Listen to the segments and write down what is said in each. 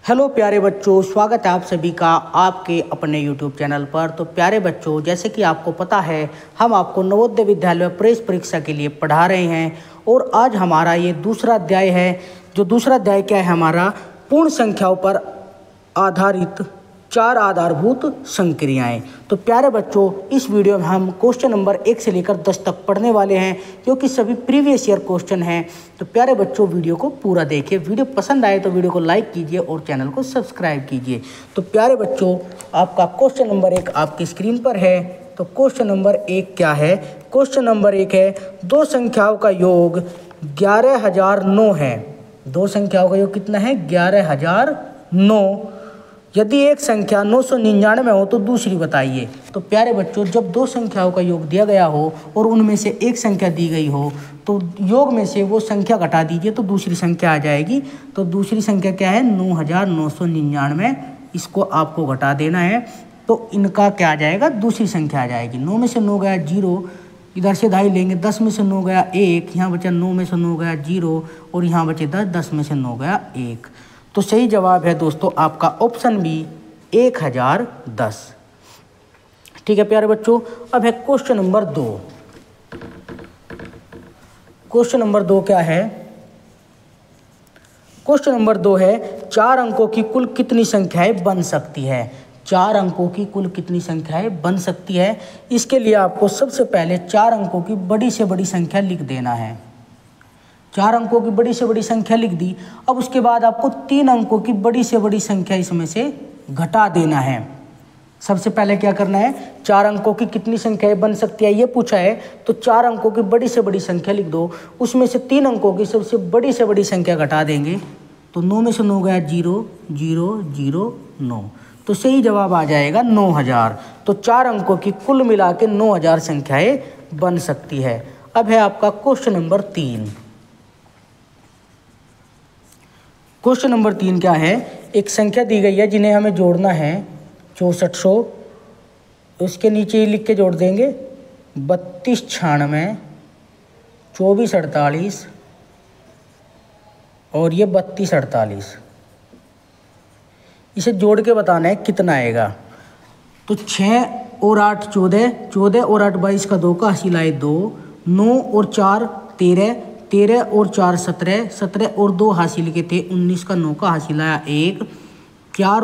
Hello प्यारे बच्चों, स्वागत है आप सभी का आपके अपने YouTube चैनल पर। तो प्यारे बच्चों, जैसे कि आपको पता है, हम आपको नवोदय विद्यालय प्रवेश परीक्षा के लिए पढ़ा रहे हैं और आज हमारा ये दूसरा अध्याय है। जो दूसरा अध्याय क्या है हमारा, पूर्ण संख्याओं पर आधारित 4 आधारभूत संक्रियाएं। तो प्यारे बच्चों, इस वीडियो में हम क्वेश्चन नंबर 1 से लेकर 10 तक पढ़ने वाले हैं, क्योंकि सभी प्रीवियस ईयर क्वेश्चन हैं। तो प्यारे बच्चों, वीडियो को पूरा देखिए। वीडियो पसंद आए तो वीडियो को लाइक कीजिए और चैनल को सब्सक्राइब कीजिए। तो प्यारे बच्चों, आपका क्वेश्चन नंबर 1 आपकी स्क्रीन पर है। तो क्वेश्चन नंबर 1 क्या है? क्वेश्चन नंबर 1 है, दो संख्याओं का योग 11,009 है। दो संख्याओं का योग कितना है? 11,009। यदि एक संख्या 999 हो तो दूसरी बताइए। तो प्यारे बच्चों, जब दो संख्याओं का योग दिया गया हो और उनमें से एक संख्या दी गई हो तो योग में से वो संख्या घटा दीजिए तो दूसरी संख्या आ जाएगी। तो दूसरी संख्या क्या है? 9,999। इसको आपको घटा देना है तो इनका क्या आ जाएगा? दूसरी संख्या आ जाएगी। 9 में से 9 गया 0, इधर से 2.5 लेंगे। 10 में से 9 गया 1, यहाँ बचा 9 में से 9 गया 0 और यहाँ बचे 10, 10 में से 9 गया 1। तो सही जवाब है दोस्तों आपका ऑप्शन बी, 1010। ठीक है प्यारे बच्चों, अब है क्वेश्चन नंबर 2। क्वेश्चन नंबर 2 क्या है? क्वेश्चन नंबर 2 है, 4 अंकों की कुल कितनी संख्याएं बन सकती है? 4 अंकों की कुल कितनी संख्याएं बन सकती है? इसके लिए आपको सबसे पहले 4 अंकों की बड़ी से बड़ी संख्या लिख देना है। 4 अंकों की बड़ी से बड़ी संख्या लिख दी। अब उसके बाद आपको 3 अंकों की बड़ी से बड़ी संख्या इसमें से घटा देना है। सबसे पहले क्या करना है? 4 अंकों की कितनी संख्याएं बन सकती है ये पूछा है, तो 4 अंकों की बड़ी से बड़ी संख्या लिख दो। उसमें से 3 अंकों की सबसे बड़ी से बड़ी संख्या घटा देंगे। तो 9 में से 9 गया 0, 0, 0, 9। तो सही जवाब आ जाएगा 9,000। तो 4 अंकों की कुल मिला के 9,000 संख्याएं बन सकती है। अब है आपका क्वेश्चन नंबर 3। क्वेश्चन नंबर 3 क्या है? एक संख्या दी गई है जिन्हें हमें जोड़ना है 6400। उसके नीचे ही लिख के जोड़ देंगे 3296, 2448 और ये 3248। इसे जोड़ के बताना है कितना आएगा। तो 6 और 8 14, 14 और 8 22 का 2 का हासिल आए 2, 9 और 4 13, 13 और 4 17, 17 और 2 हासिल के थे 19 का 9 का हासिल आया 1, 4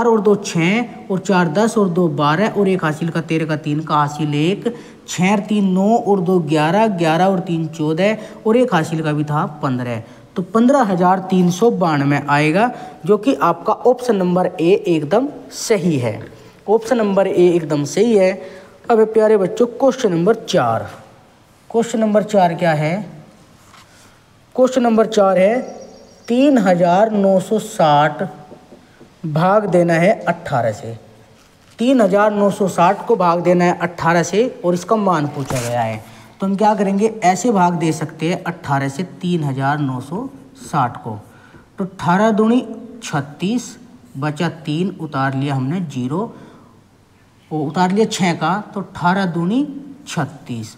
और 2 6 और 4 10 और 2 12 और 1 हासिल का 13 का 3 का हासिल 1, 6 और 3 9 और 2 11, 11 और 3 14 और 1 हासिल का भी था 15। तो 15,392 आएगा, जो कि आपका ऑप्शन नंबर ए एकदम सही है। ऑप्शन नंबर ए एकदम सही है। अब प्यारे बच्चों, क्वेश्चन नंबर 4। क्वेश्चन नंबर 4 क्या है? क्वेश्चन नंबर 4 है, 3,960 भाग देना है 18 से। 3,960 को भाग देना है 18 से और इसका मान पूछा गया है। तो हम क्या करेंगे? ऐसे भाग दे सकते हैं 18 से 3,960 को। तो 18 दूनी 36, बचा 3, उतार लिया हमने 0 और उतार लिया 6 का, तो 18 दूनी 36।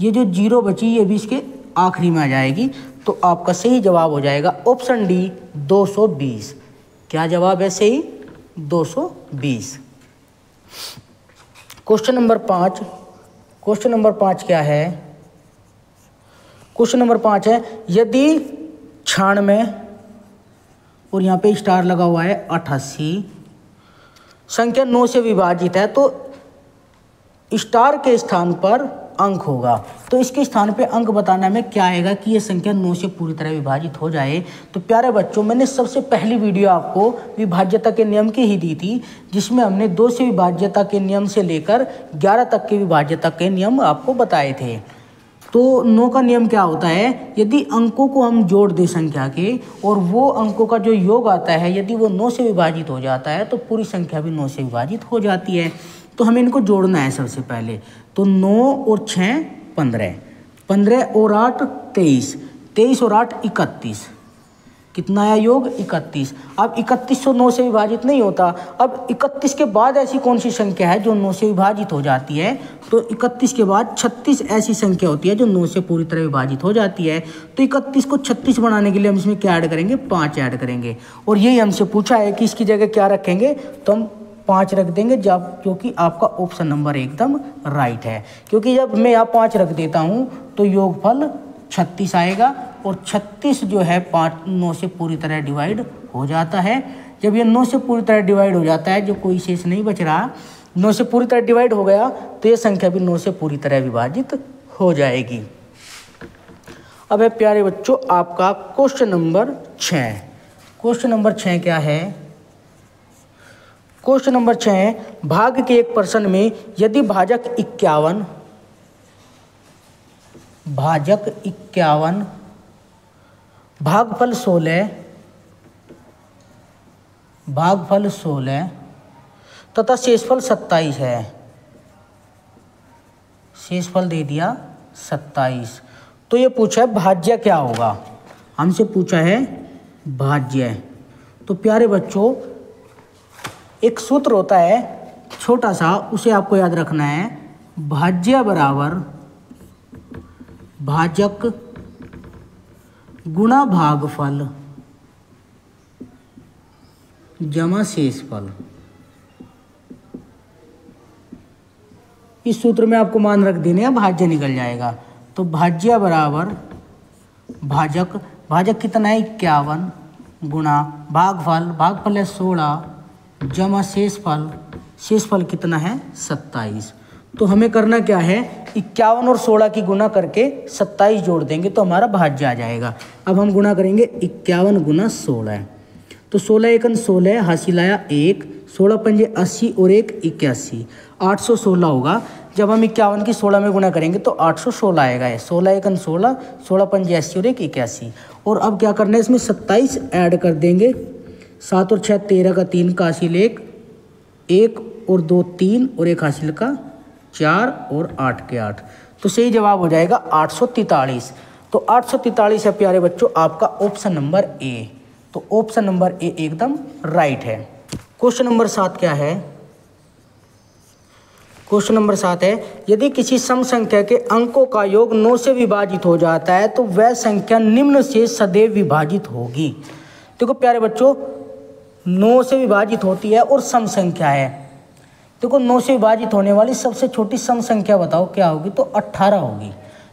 ये जो 0 बची ये भी इसके आखिरी में आ जाएगी। तो आपका सही जवाब हो जाएगा ऑप्शन डी, 220। क्या जवाब है सही? 220। Question number 5। क्वेश्चन नंबर 5 क्या है? क्वेश्चन नंबर 5 है, यदि 96 और यहाँ पे स्टार लगा हुआ है 88 संख्या 9 से विभाजित है तो स्टार के स्थान पर अंक होगा। तो इसके स्थान पे अंक बताना में क्या आएगा कि ये संख्या 9 से पूरी तरह विभाजित हो जाए। तो प्यारे बच्चों, मैंने सबसे पहली वीडियो आपको विभाज्यता के नियम की ही दी थी, जिसमें हमने 2 से विभाज्यता के नियम से लेकर 11 तक के विभाज्यता के नियम आपको बताए थे। तो 9 का नियम क्या होता है? यदि अंकों को हम जोड़ दें संख्या के और वो अंकों का जो योग आता है यदि वो 9 से विभाजित हो जाता है तो पूरी संख्या भी 9 से विभाजित हो जाती है। तो हमें इनको जोड़ना है सबसे पहले। तो 9 और 6 15, 15 और 8 23, 23 और 8 31, कितना आया योग 31। अब 31 तो 9 से विभाजित नहीं होता। अब 31 के बाद ऐसी कौन सी संख्या है जो 9 से विभाजित हो जाती है? तो 31 के बाद 36 ऐसी संख्या होती है जो 9 से पूरी तरह विभाजित हो जाती है। तो 31 को 36 बनाने के लिए हम इसमें क्या ऐड करेंगे? 5 ऐड करेंगे। और यही हमसे पूछा है कि इसकी जगह क्या रखेंगे, तो हम 5 रख देंगे, जब क्योंकि आपका ऑप्शन नंबर एकदम राइट है। क्योंकि जब मैं यहाँ 5 रख देता हूँ तो योगफल 36 आएगा और 36 जो है 9 से पूरी तरह डिवाइड हो जाता है। जब ये 9 से पूरी तरह डिवाइड हो जाता है, जो कोई शेष नहीं बच रहा, 9 से पूरी तरह डिवाइड हो गया, तो ये संख्या भी 9 से पूरी तरह विभाजित हो जाएगी। अब है प्यारे बच्चों आपका क्वेश्चन नंबर 6। क्वेश्चन नंबर 6 क्या है? क्वेश्चन नंबर 6, भाग के एक प्रश्न में यदि भाजक 51, भागफल 16 तथा शेषफल 27 है। शेषफल दे दिया 27। तो ये पूछा है भाज्य क्या होगा, हमसे पूछा है भाज्य। तो प्यारे बच्चों एक सूत्र होता है छोटा सा, उसे आपको याद रखना है। भाज्य बराबर भाजक गुणा भागफल जमा शेषफल। इस सूत्र में आपको मान रख देने हैं, भाज्य निकल जाएगा। तो भाज्य बराबर भाजक कितना है 51 गुणा भागफल है 16 जमा शेषफल कितना है 27। तो हमें करना क्या है, 51 और 16 की गुणा करके 27 जोड़ देंगे तो हमारा भाज्य आ जाएगा। अब हम गुणा करेंगे 51 गुना 16। तो 16 एकन 16 हासिल आया 1, 16 पंजे 80 और 1 81, 816 होगा। जब हम 51 की 16 में गुणा करेंगे तो 816 आएगा। 16 एकन 16, 16 पंजे 80 और 1 81। और अब क्या करना है, इसमें 27 ऐड कर देंगे। 7 और 6 13 का 3 का हासिल 1 और 2 3 और 1 हासिल का 4 और 8 के 8। तो सही जवाब हो जाएगा 843। तो 843 है प्यारे बच्चों आपका ऑप्शन नंबर ए। तो ऑप्शन नंबर ए एकदम राइट है। क्वेश्चन नंबर 7 क्या है? क्वेश्चन नंबर 7 है, यदि किसी सम संख्या के अंकों का योग 9 से विभाजित हो जाता है तो वह संख्या निम्न से सदैव विभाजित होगी। देखो प्यारे बच्चों 9 से विभाजित होती है और सम संख्या है। देखो 9 से विभाजित होने वाली सबसे छोटी सम संख्या बताओ क्या होगी? तो 18 होगी।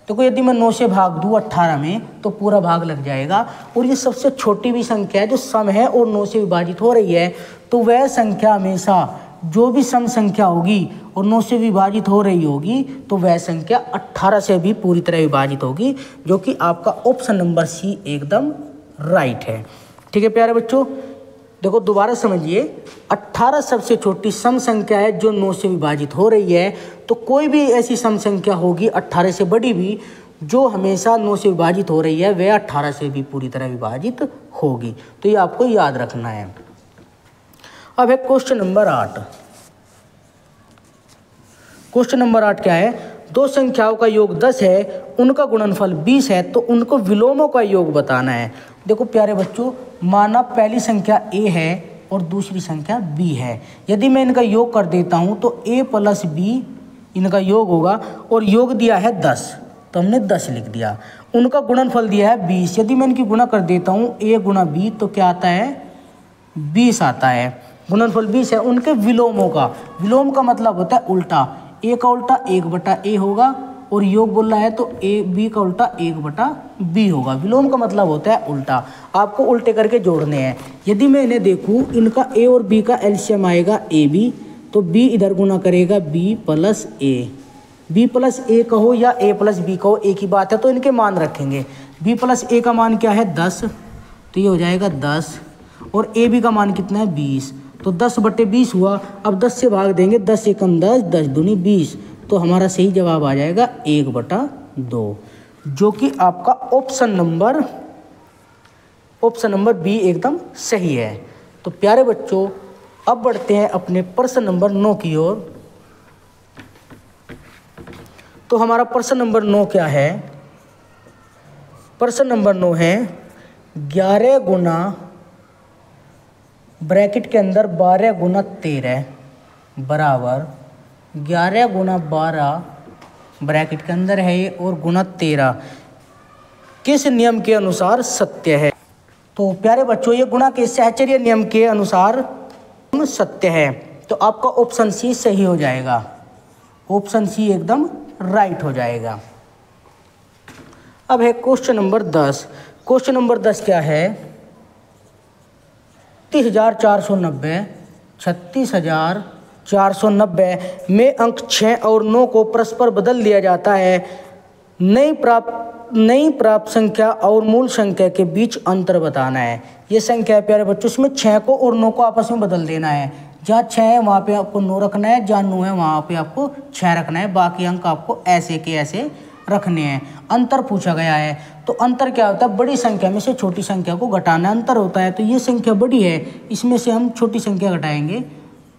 देखो यदि मैं 9 से भाग दूँ 18 में तो पूरा भाग लग जाएगा। और ये सबसे छोटी भी संख्या है जो सम है और 9 से विभाजित हो रही है। तो वह संख्या हमेशा जो भी सम संख्या होगी और 9 से विभाजित हो रही होगी तो वह संख्या 18 से भी पूरी तरह विभाजित होगी, जो कि आपका ऑप्शन नंबर सी एकदम राइट है। ठीक है प्यारे बच्चों, देखो दोबारा समझिए, 18 सबसे छोटी सम संख्या है जो 9 से विभाजित हो रही है। तो कोई भी ऐसी सम संख्या होगी 18 से बड़ी भी जो हमेशा 9 से विभाजित हो रही है, वह 18 से भी पूरी तरह विभाजित होगी। तो ये आपको याद रखना है। अब है क्वेश्चन नंबर 8। क्वेश्चन नंबर 8 क्या है? दो संख्याओं का योग 10 है, उनका गुणनफल 20 है, तो उनको विलोमों का योग बताना है। देखो प्यारे बच्चों, माना पहली संख्या a है और दूसरी संख्या b है। यदि मैं इनका योग कर देता हूं तो a प्लस b इनका योग होगा और योग दिया है 10, तो हमने 10 लिख दिया। उनका गुणनफल दिया है 20। यदि मैं इनकी गुणा कर देता हूं a गुणा b तो क्या आता है? 20 आता है। गुणनफल 20 है। उनके विलोमों का, विलोम का मतलब होता है उल्टा। a का उल्टा 1/a होगा और योग बोल रहा है तो b का उल्टा 1/b होगा। विलोम का मतलब होता है उल्टा। आपको उल्टे करके जोड़ने हैं। यदि मैं इन्हें देखूं, इनका a और b का एलसीएम आएगा ab, तो b इधर गुना करेगा b plus a। b plus a कहो या a प्लस b कहो एक ही बात है, तो इनके मान रखेंगे। b प्लस a का मान क्या है? 10, तो ये हो जाएगा 10। और ab का मान कितना है? 20, तो 10/20 हुआ। अब 10 से भाग देंगे, 10 एकम 10, 10 दूनी 20, तो हमारा सही जवाब आ जाएगा 1/2, जो कि आपका ऑप्शन नंबर बी एकदम सही है। तो प्यारे बच्चों अब बढ़ते हैं अपने प्रश्न नंबर 9 की ओर। तो हमारा प्रश्न नंबर 9 क्या है? प्रश्न नंबर 9 है, 11 गुना ब्रैकेट के अंदर 12 गुना 13 बराबर 11 गुना 12 ब्रैकेट के अंदर है ये और गुना 13 किस नियम के अनुसार सत्य है? तो प्यारे बच्चों ये गुणा के सहचर्य नियम के अनुसार सत्य है। तो आपका ऑप्शन सी सही हो जाएगा। ऑप्शन सी एकदम राइट हो जाएगा। अब है क्वेश्चन नंबर 10। क्वेश्चन नंबर 10 क्या है? 30,490 36,490 में अंक 6 और 9 को परस्पर बदल दिया जाता है। नई प्राप्त संख्या और मूल संख्या के बीच अंतर बताना है। ये संख्या है प्यारे बच्चों, इसमें 6 को और 9 को आपस में बदल देना है। जहाँ 6 है वहाँ पे आपको 9 रखना है, जहाँ 9 है वहाँ पे आपको 6 रखना है। बाकी अंक आपको ऐसे के ऐसे रखने हैं। अंतर पूछा गया है तो अंतर क्या होता है? बड़ी संख्या में से छोटी संख्या को घटाना अंतर होता है। तो ये संख्या बड़ी है, इसमें से हम छोटी संख्या घटाएंगे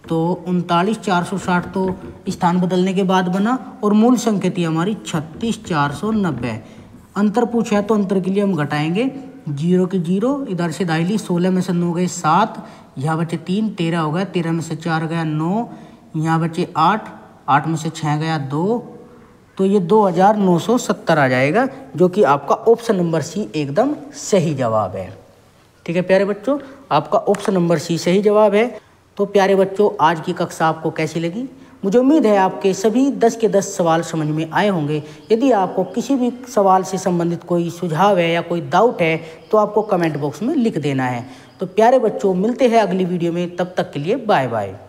तो 39,460 तो स्थान बदलने के बाद बना और मूल संख्या थी हमारी 36,490। अंतर पूछा है तो अंतर के लिए हम घटाएंगे 0 की 0, इधर से दाहिली 16 में से 9 गए 7, यहाँ बचे 3, 13 हो गया, 13 में से 4 गया 9, यहाँ बचे 8, 8 में से 6 गया 2, तो ये 2,970 आ जाएगा, जो कि आपका ऑप्शन नंबर सी एकदम सही जवाब है। ठीक है प्यारे बच्चों, आपका ऑप्शन नंबर सी सही जवाब है। तो प्यारे बच्चों आज की कक्षा आपको कैसी लगी? मुझे उम्मीद है आपके सभी 10 के 10 सवाल समझ में आए होंगे। यदि आपको किसी भी सवाल से संबंधित कोई सुझाव है या कोई डाउट है तो आपको कमेंट बॉक्स में लिख देना है। तो प्यारे बच्चों मिलते हैं अगली वीडियो में, तब तक के लिए बाय बाय।